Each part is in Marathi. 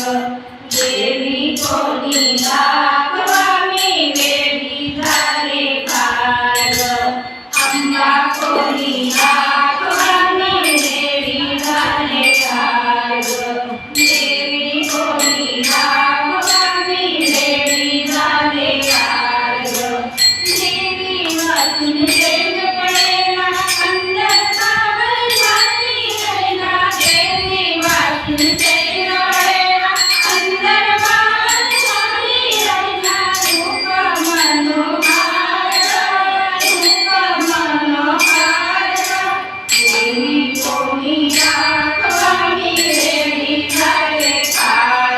देवी कोणी दाखवावी वेडी झाले पार अंबा कोणी दाखवावी वेडी झाले पार देवी कोणी दाखवावी वेडी झाले पार देवी वाचून तेज पडेना अंधर पागल झाली रैना देवी वाचून तेज पडेना अंधर पागल झाली रैना रूप मनोहार देवी कोणी दाखवावी वेडी झाले पार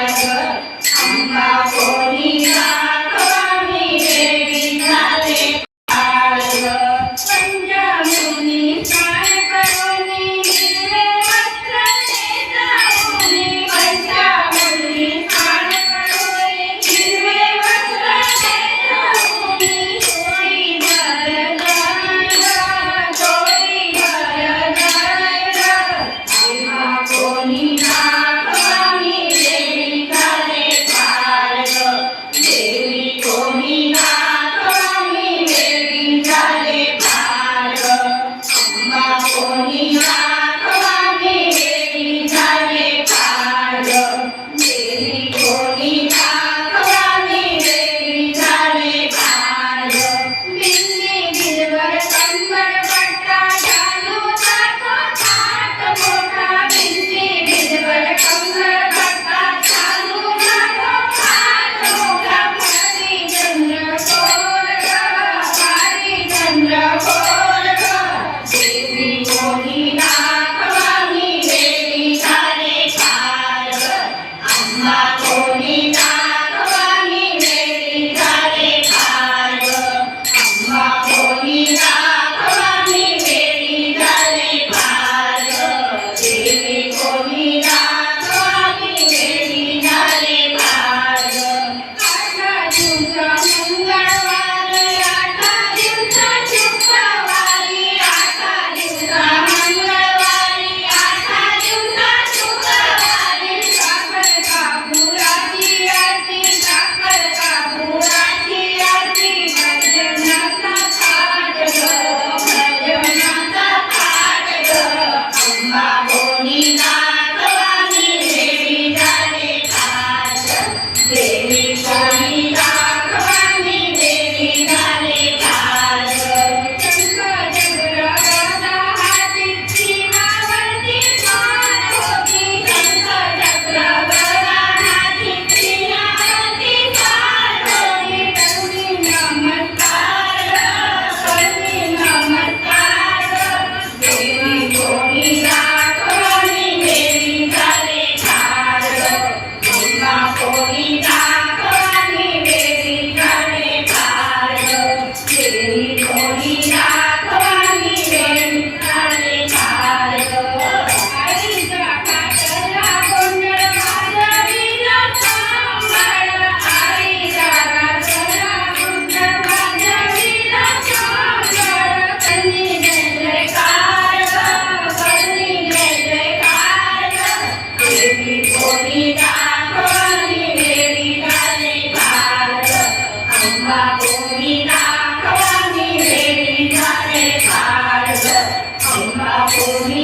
अंबा कोणी दाखवावी वेडी झाले पंचमुनी स्नान करुणी हिरवे वस्त्र नेसावुनी पंचमुनी स्नान करुणी हिरवे वस्त्र नेसावुनी डोळीभर अंबा कोणी दाखवावी वेडी झाले पार देवी कोणी दाखवावी वेडी झाले पार अंबा कोणी दाखवावी वेडी झाले पार देवी कोणी दाखवावी वेडी झाले पार बिंदी बिलवर कंबर पट्टा चालू ताको थाट मोठा बिंदी बिलवर कंबर पट्टा चालू ताको थाट मोठा भारी चंद्र कोर देवी कोणी दाखवावी वेडी झाले पार अंबा कोणी दाखवावी वेडी झाले पार अंबा कोणी दाखवावी वेडी झाले पार देवी कोणी दाखवावी वेडी झाले पार आठा दिवसा मंगळवार आठा दिवसा शुक्रवारी आठा दिवसा मंगळवारी आठा दिवसा शुक्रवारी साखर कापुराची आरती साखर कापुराची आरती भजनाचा थाट ग भजनाचा थाट ग अंबा कोणी दाखवावी वेडी झाले पार देवी कोणी दाखवावी वेडी झाले पार शंख चक्र हाती सीमावरती स्वार होती शंख चक्र हाती सीमावरती स्वार होती करणी नमस्कार देवी कोणी दाखवावी वेडी झाले पार अंबा कोणी दाखवावी वेडी झाले पार देवी कोणी दाखवावी वेडी झाले पार आईच्या कातला गोंधळ वाजविला सांभाळ आईच्या कातला गोंधळ वाजविला सांभाळ कधी जय जयकार कधी जय जयकार देवी कोणी दाखवावी वेडी झाले पार अंबा कोणी दाखवावी वेडी झाले पार अंबा कोणी